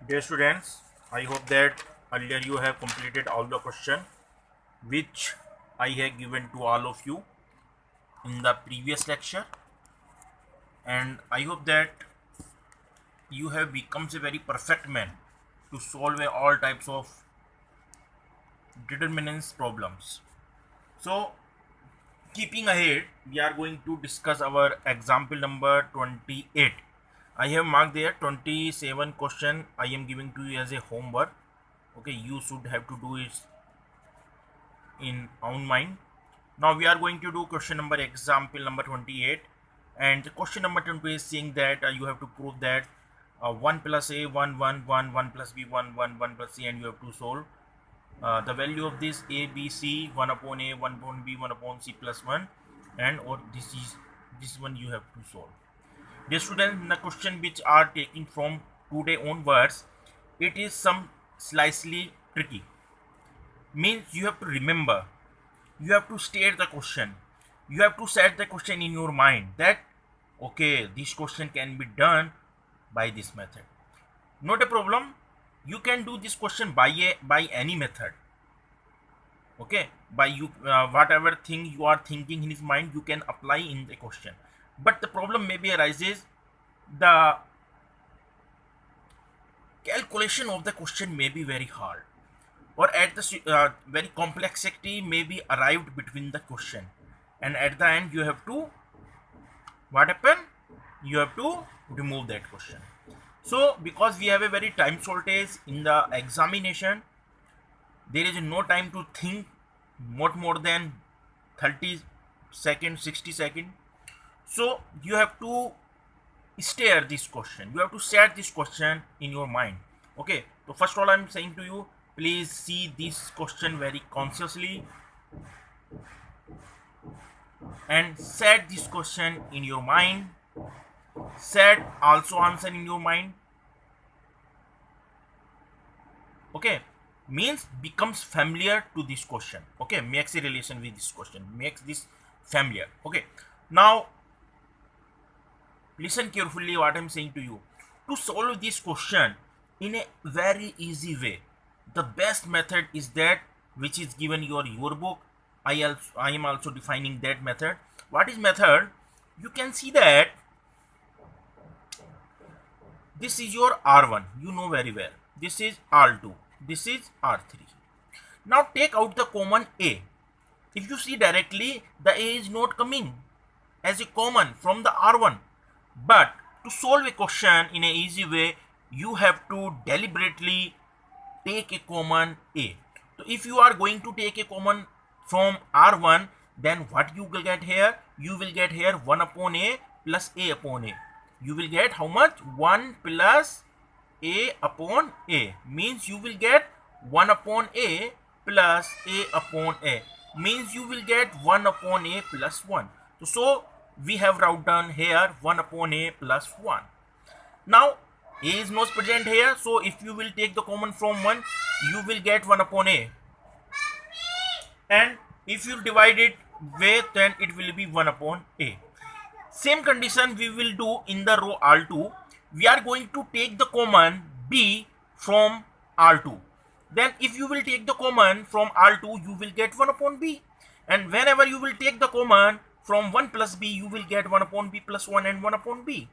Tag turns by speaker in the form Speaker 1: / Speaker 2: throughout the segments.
Speaker 1: Dear students, I hope that earlier you have completed all the question which I have given to all of you in the previous lecture, and I hope that you have becomes a very perfect man to solve all types of determinants problems. So keeping ahead, we are going to discuss our example number 28. I have marked there 27 question I am giving to you as a homework. Okay, you should have to do it in own mind. Now we are going to do question number example number 28, and the question number 20 is saying that you have to prove that 1 plus a 1 1 1 1 plus b 1 1 1 plus c, and you have to solve the value of this a b c 1 upon a 1 upon b 1 upon c plus 1, and or this one you have to solve. Dear students, the question which are taking from today onwards, it is some slightly tricky. Means you have to remember, you have to state the question, you have to set the question in your mind that okay, this question can be done by this method. Not a problem, you can do this question by any method. Okay, by you whatever thing you are thinking in his mind, you can apply in the question. But the problem maybe arises, the calculation of the question may be very hard, or at the very complexity may be arrived between the question, and at the end you have to what happen, you have to remove that question. So because we have a very time shortage in the examination, there is no time to think not more than 30 seconds 60 seconds. So you have to stare this question, you have to set this question in your mind. Okay, so first of all I'm saying to you, please see this question very consciously and set this question in your mind. Set also answer in your mind. Okay, means becomes familiar to this question. Okay, makes a relation with this question, makes this familiar. Okay, now listen carefully what I'm saying to you. To solve this question in a very easy way, the best method is that which is given your book. I am also defining that method. What is method? You can see that this is your R1, you know very well. This is R2, this is R3. Now take out the common A. If you see directly, the A is not coming as a common from the R1. But to solve a question in an easy way, you have to deliberately take a common A. So if you are going to take a common from R1, then what you will get here? You will get here 1 upon A plus A upon A. You will get how much? 1 plus A upon A. Means you will get 1 upon A plus A upon A. Means you will get 1 upon A plus 1. So we have wrote down here 1 upon A plus 1. Now A is not present here, so if you will take the common from 1, you will get 1 upon A. And if you divide it with, then it will be 1 upon A. Same condition we will do in the row R2. We are going to take the common B from R2. Then if you will take the common from R2, you will get 1 upon B. And whenever you will take the common from 1 plus B, you will get 1 upon B plus 1 and 1 upon B.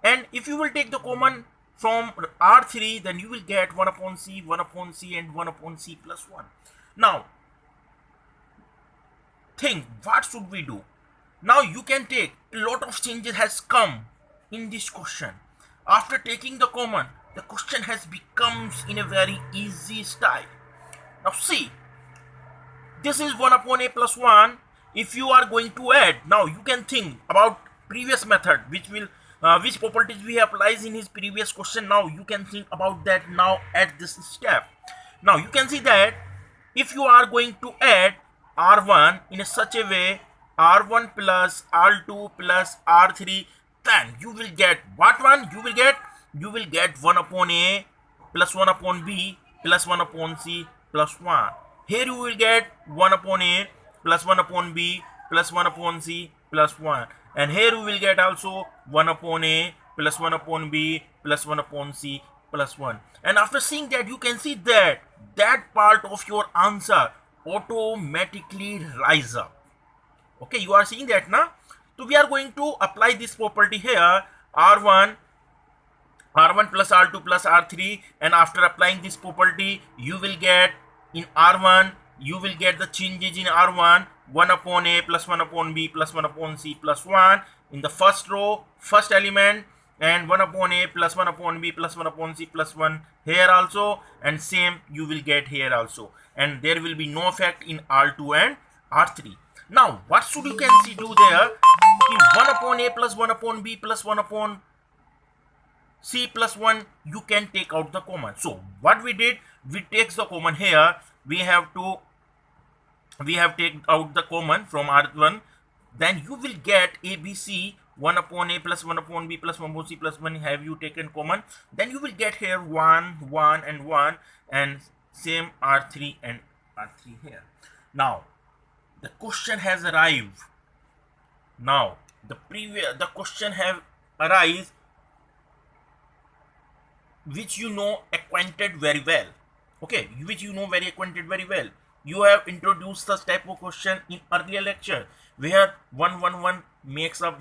Speaker 1: And if you will take the common from R3, then you will get 1 upon C, 1 upon C and 1 upon C plus 1. Now, think what should we do? Now you can take, a lot of changes has come in this question. After taking the common, the question has becomes in a very easy style. Now see, this is 1 upon A plus 1. If you are going to add, now you can think about previous method which properties we applies in his previous question. Now you can think about that now at this step. Now you can see that if you are going to add R1 in such a way, R1 plus R2 plus R3, then you will get what one? You will get 1 upon A plus 1 upon B plus 1 upon C plus 1. Here you will get 1 upon A plus 1 upon B plus 1 upon C plus 1. And here you will get also 1 upon A plus 1 upon B plus 1 upon C plus 1. And after seeing that, you can see that that part of your answer automatically rise up. Okay, you are seeing that now. So we are going to apply this property here, r1 plus r2 plus r3, and after applying this property, you will get in r1, you will get the changes in r1, 1 upon a plus 1 upon b plus 1 upon c plus 1 in the first row, first element, and 1 upon a plus 1 upon b plus 1 upon c plus 1 here also, and same you will get here also, and there will be no effect in r2 and r3. Now what should you can see do there? 1 upon a plus 1 upon b plus 1 upon c plus 1, you can take out the common. So what we did, we take the common here, we have take out the common from r1, then you will get abc 1 upon a plus 1 upon b plus 1 upon c plus 1 have you taken common, then you will get here 1 1 and 1, and same r3 and r3 here. Now the question has arrived. Now the question have arise which you know acquainted very well. Okay, which you know very acquainted very well. You have introduced such type of question in earlier lecture where 1 1 1 makes up.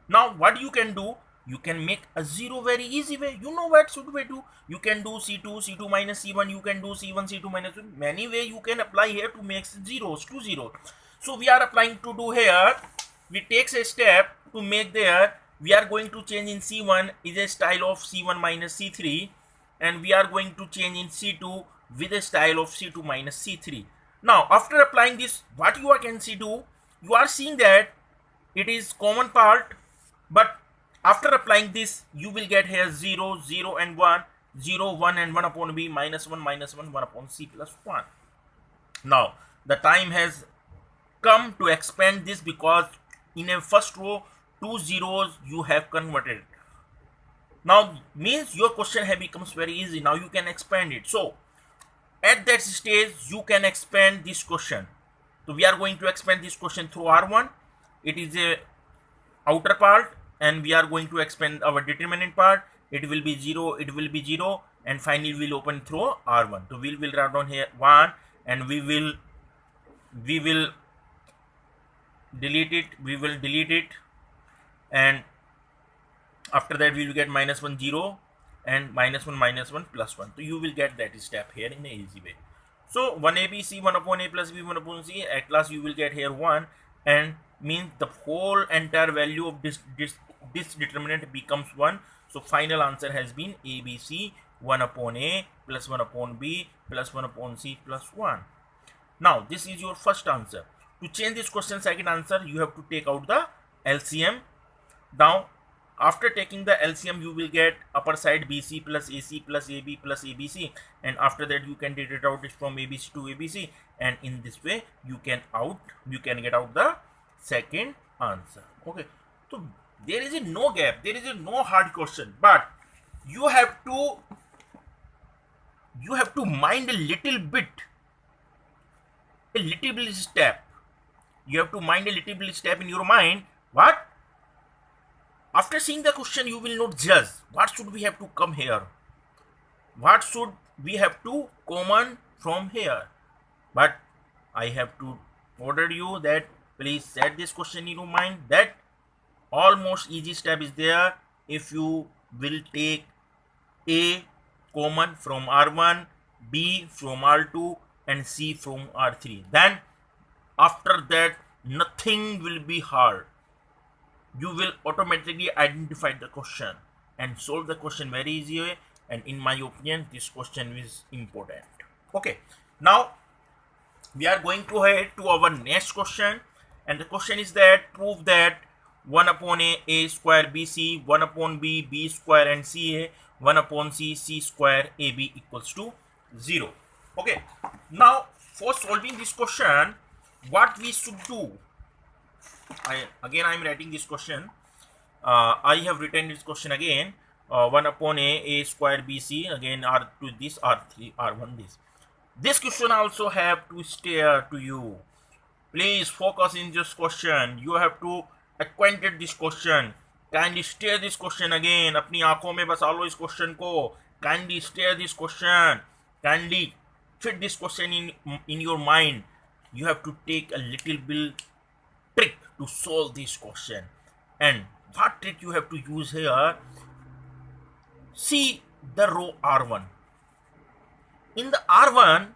Speaker 1: Now what you can do, you can make a 0 very easy way. You know what should we do? You can do c2 minus c1, you can do c1 c2 minus 1. Many way you can apply here to make zeros, 2 0. So we are applying to do here, we takes a step to make there, we are going to change in c1 is a style of c1 minus c3, and we are going to change in c2 with a style of c2 minus c3. Now after applying this, what you can see do, you are seeing that it is common part, but after applying this you will get here 0 0 and 1, 0 1 and 1 upon b minus 1 1 upon c plus 1. Now the time has come to expand this, because in a first row 2 zeros you have converted. Now means your question have becomes very easy. Now you can expand it. So at that stage you can expand this question. So we are going to expand this question through r1. It is a outer part, and we are going to expand our determinant part. It will be 0, it will be 0, and finally we will open through r1. So we will write down here 1, and we will delete it, and after that we will get minus 1 0 and minus 1 plus 1. So you will get that step here in an easy way. So 1 abc 1 upon a plus b 1 upon c, at last you will get here 1, and means the whole entire value of this determinant becomes 1. So final answer has been abc 1 upon a plus 1 upon b plus 1 upon c plus 1. Now this is your first answer. To change this question second answer, you have to take out the LCM. Now after taking the LCM, you will get upper side BC plus AC plus AB plus ABC, and after that you can take it out from ABC to ABC, and in this way you can get out the second answer. Okay, so there is no gap, there is no hard question, but you have to mind a little bit step. You have to mind a little bit step in your mind. What? After seeing the question, you will not judge. What should we have to come here? What should we have to common from here? But I have to order you that please set this question in your mind, that almost easy step is there. If you will take A common from R1, B from R2, and C from R3, then after that nothing will be hard. You will automatically identify the question and solve the question very easy way, and in my opinion this question is important. Okay, now we are going to head to our next question, and the question is that prove that 1 upon a square bc, 1 upon b square, and ca, 1 upon c square ab equals to 0. Okay, now for solving this question, what we should do, I am writing this question. I have written this question again. 1 upon a square bc, again r2 this, r3 r1 this. This question also have to stare to you. Please focus in this question. You have to acquainted this question. Kindly stare this question again. अपनी आंखों में बसा लो इस question को, kindly stare this question, kindly fit this question in your mind. You have to take a little bit trick to solve this question. And what trick you have to use here? See the row R1. In the R1,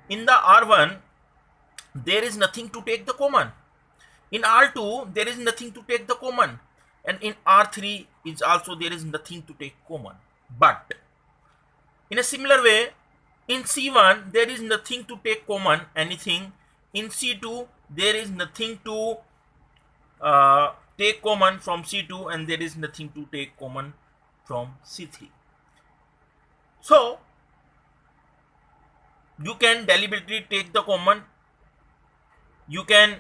Speaker 1: in the R1, there is nothing to take the common. In R2, there is nothing to take the common. And in R3 is also there is nothing to take common. But in a similar way, in C1, there is nothing to take common, anything. In C2, there is nothing to take common from C2, and there is nothing to take common from C3. So, you can deliberately take the common. You can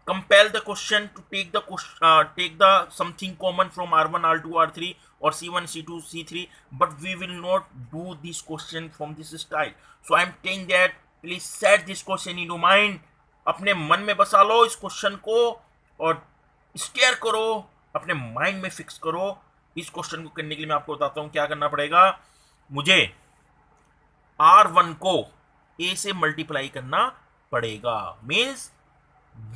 Speaker 1: compel the question to take the something common from R1, R2, R3 or C1, C2, C3, but we will not do this question from this style. So I am saying that please set this question in your mind. अपने मन में बसा लो इस question को और stair करो, अपने mind में फिक्स करो. इस क्वेश्चन को करने के लिए मैं आपको बताता हूं क्या करना पड़ेगा. मुझे R1 को A से मल्टीप्लाई करना पड़ेगा. Means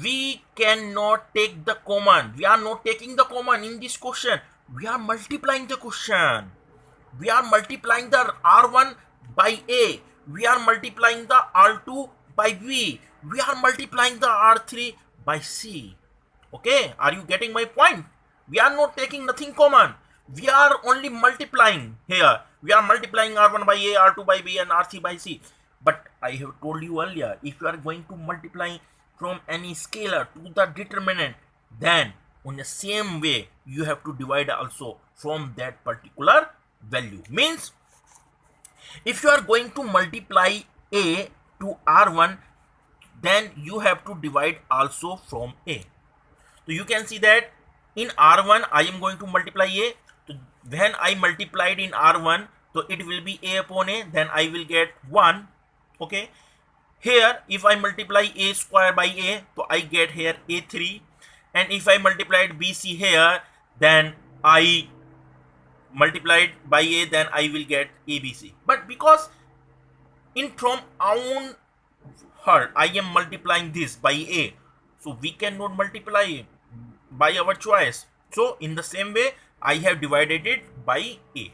Speaker 1: we cannot take the common. We are not taking the common in this question. We are multiplying the question. We are multiplying the R1 by A. We are multiplying the R2 by B. We are multiplying the R3 by C. Okay, are you getting my point? We are not taking nothing common. We are only multiplying here. We are multiplying R1 by A, R2 by B and R3 by C. But I have told you earlier, if you are going to multiply from any scalar to the determinant, then in the same way you have to divide also from that particular value. Means if you are going to multiply A to R1, then you have to divide also from A. So you can see that in R1 I am going to multiply A. So when I multiplied in R1, so it will be A upon A, then I will get 1. Okay. Here, if I multiply A square by A, so I get here A3. And if I multiplied BC here, then I multiplied by A, then I will get ABC. But because in from own heart, I am multiplying this by A, so we cannot multiply by our choice. So in the same way, I have divided it by A.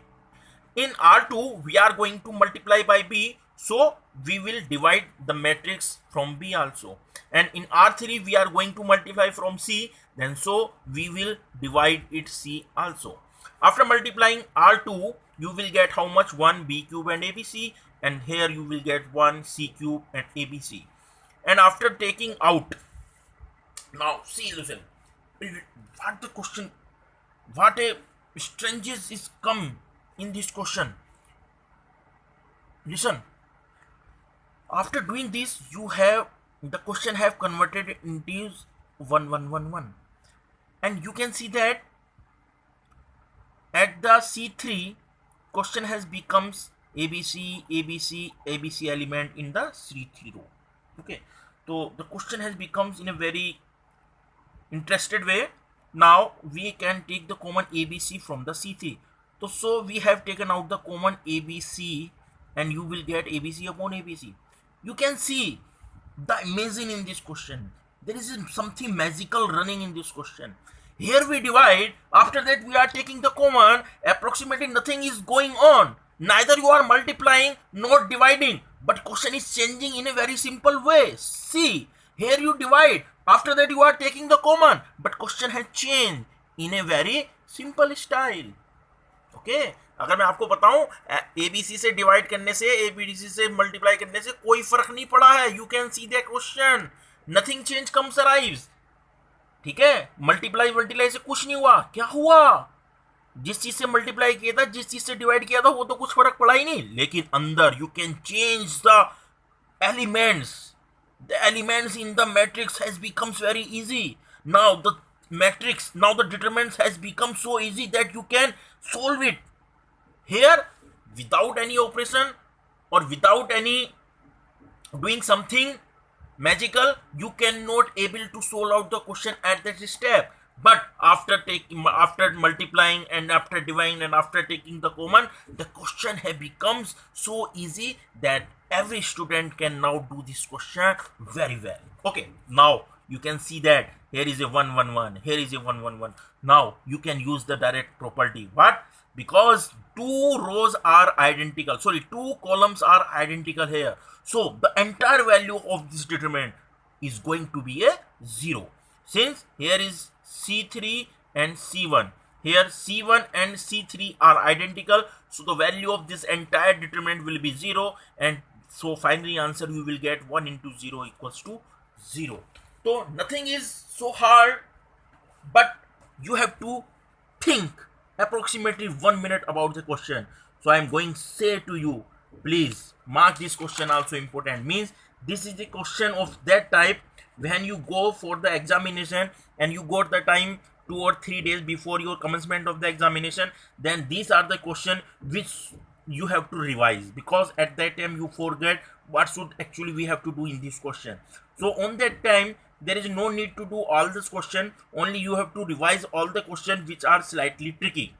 Speaker 1: In R2, we are going to multiply by B. So we will divide the matrix from B also. And in R3 we are going to multiply from C, then so we will divide it C also. After multiplying R2, you will get how much? 1 B cube and ABC, and here you will get 1 C cube and ABC. And after taking out, now see, listen, what the question, what a strangeness is come in this question. Listen. After doing this, you have the question have converted into 1 1 1 1, and you can see that at the C3 question has becomes ABC ABC ABC element in the C3 row. Okay, so the question has becomes in a very interested way. Now we can take the common ABC from the C3. So we have taken out the common ABC, and you will get ABC upon ABC. You can see the amazing in this question. There is something magical running in this question. Here we divide. After that we are taking the common. Approximately nothing is going on. Neither you are multiplying nor dividing. But question is changing in a very simple way. See, here you divide. After that you are taking the common. But question has changed in a very simple style. Okay. अगर मैं आपको बताऊं ABC से divide करने से, ABDC से multiply करने से कोई फर्क नहीं पड़ा है. You can see that question, nothing change comes arrives. ठीक है, मल्टीप्लाई से कुछ नहीं हुआ. क्या हुआ? जिस चीज से मल्टीप्लाई किया था, जिस चीज से डिवाइड किया था, वो तो कुछ फर्क पड़ा ही नहीं. लेकिन अंदर you can change the elements. The elements in the matrix has becomes very easy. Now the matrix, now the determinants has become so easy that you can solve it. Here, without any operation or without any doing something magical, you cannot able to solve out the question at that step. But after multiplying and after dividing and after taking the common, the question becomes so easy that every student can now do this question very well. Okay, now you can see that here is a 1 1 1, here is a 1 1 1. Now you can use the direct property. What? Because two rows are identical, sorry, two columns are identical here, so the entire value of this determinant is going to be a 0, since here is C3 and C1. Here C1 and C3 are identical, so the value of this entire determinant will be 0, and so finally answer you will get 1 into 0 equals to 0. So nothing is so hard, but you have to think approximately 1 minute about the question. So I am going to say to you, please mark this question also important, means this is the question of that type when you go for the examination and you got the time 2 or 3 days before your commencement of the examination, then these are the question which you have to revise, because at that time you forget what should actually we have to do in this question. So on that time there is no need to do all this question, only you have to revise all the questions which are slightly tricky.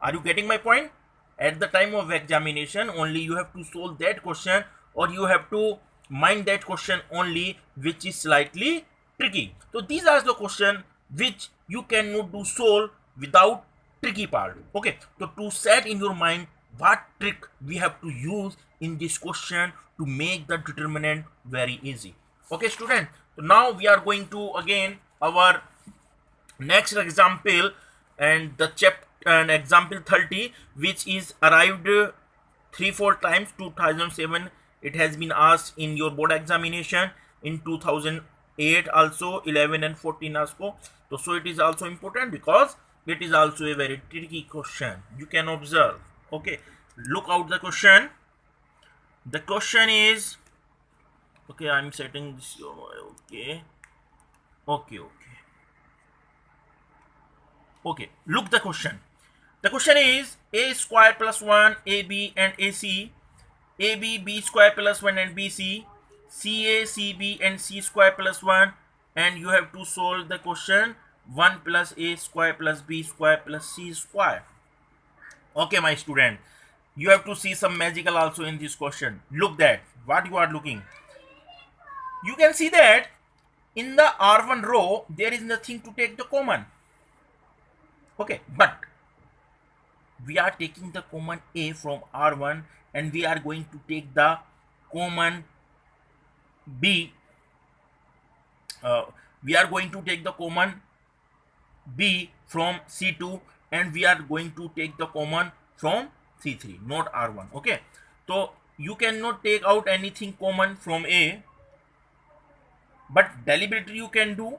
Speaker 1: Are you getting my point? At the time of examination only you have to solve that question, or you have to mind that question only which is slightly tricky. So these are the question which you cannot do solve without tricky part. Okay, so to set in your mind what trick we have to use in this question to make the determinant very easy. Okay student, so now we are going to again our next example, and the chapter and example 30, which is arrived 3-4 times 2007. It has been asked in your board examination in 2008 also, 11 and 14 also. So it is also important because it is also a very tricky question. You can observe. Okay, look out the question. The question is, okay, I'm setting this. Okay, look the question. The question is a square plus 1 AB and AC, AB B square plus 1 and BC, CA CB and C square plus 1, and you have to solve the question 1 plus A square plus B square plus C square. Okay my student, you have to see some magical also in this question. Look that what you are looking. You can see that in the R1 row there is nothing to take the common. Okay, but we are taking the common A from R1 and we are going to take the common B. We are going to take the common B from C2 and we are going to take the common from C3, not R1. Okay, so you cannot take out anything common from A, but deliberately you can do.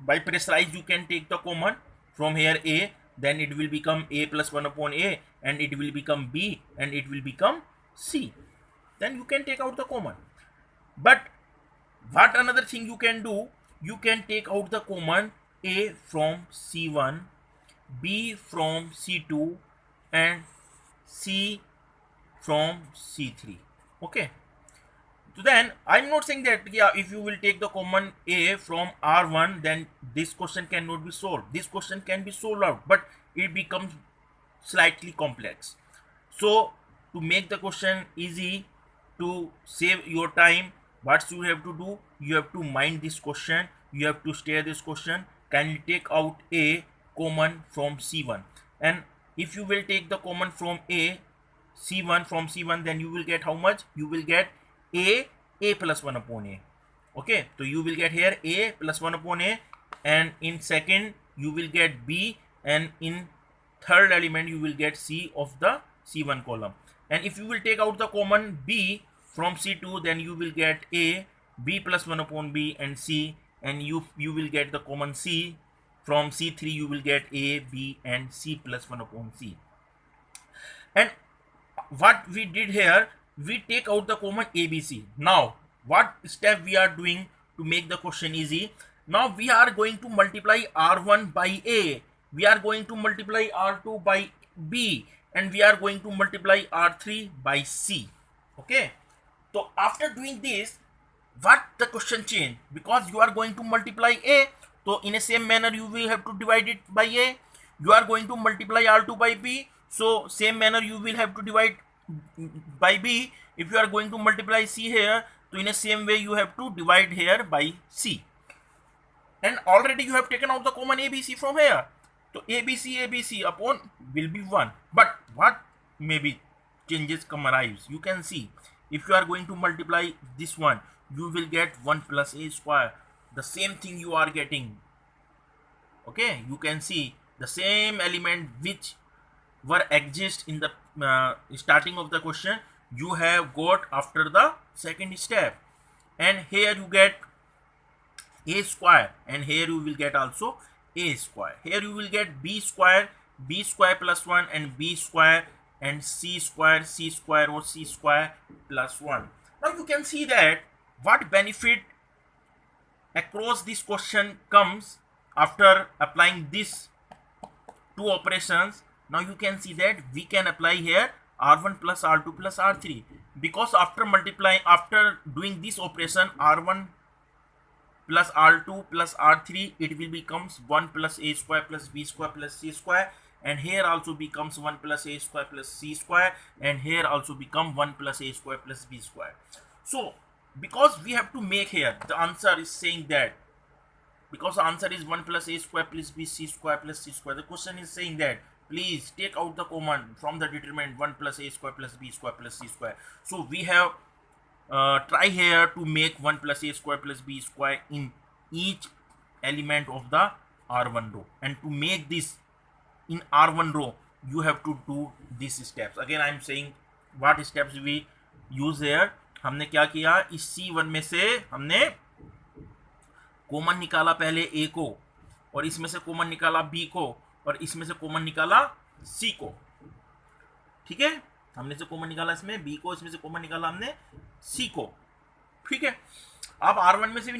Speaker 1: By precise you can take the common from here A, then it will become A plus 1 upon A, and it will become B, and it will become C. Then you can take out the common. But what another thing you can do, you can take out the common A from C1, B from C2, and C from C3. Okay, so then I'm not saying that yeah, if you will take the common A from R1 then this question cannot be solved. This question can be solved out, but it becomes slightly complex. So to make the question easy, to save your time, what you have to do, you have to mind this question, you have to stare this question. Can you take out A common from C1? And if you will take the common from A, C1 from C1, then you will get how much? You will get A plus 1 upon A. Okay, so you will get here A plus 1 upon A, and in second you will get B, and in third element you will get C of the C1 column. And if you will take out the common B from C2, then you will get A, B plus 1 upon B, and C, and you will get the common C. From C3 you will get A, B, and C plus 1 upon C. And what we did here, we take out the common ABC. Now what step we are doing to make the question easy? Now we are going to multiply R1 by A, we are going to multiply R2 by B, and we are going to multiply R3 by C. Okay, so after doing this, what the question change? Because you are going to multiply A, So in a same manner you will have to divide it by A. You are going to multiply R2 by B, so same manner you will have to divide by B. If you are going to multiply C here, so in a same way you have to divide here by C. And already you have taken out the common ABC from here. So ABC upon will be 1. But what maybe changes come arise? You can see if you are going to multiply this one, you will get 1 plus A square. The same thing you are getting. Okay, you can see the same element which were exist in the starting of the question, you have got after the second step. And here you get A square, and here you will get also A square. Here you will get B square plus 1, and B square, and C square or C square plus 1. Now you can see that what benefit across this question comes after applying these two operations. Now you can see that we can apply here R1 plus R2 plus R3, because after doing this operation R1 plus R2 plus R3, it will becomes 1 plus A square plus B square plus C square, and here also becomes 1 plus A square plus C square, and here also become 1 plus A square plus B square. So because we have to make here, the answer is saying that, because the answer is 1 plus A square plus B C square plus C square, the question is saying that please take out the common from the determinant 1 plus A square plus B square plus C square. So we have try here to make 1 plus A square plus B square in each element of the R1 row, and to make this in R1 row you have to do these steps. Again I am saying what steps we use here. हमने क्या किया, इस C1 में से हमने common निकाला पहले A को, और इसमें से कॉमन निकाला B को, और इसमें से कॉमन निकाला C को. ठीक है, हमने से कॉमन निकाला इसमें B को, इसमें से कॉमन निकाला हमने C को. ठीक है, अब R1 में से भी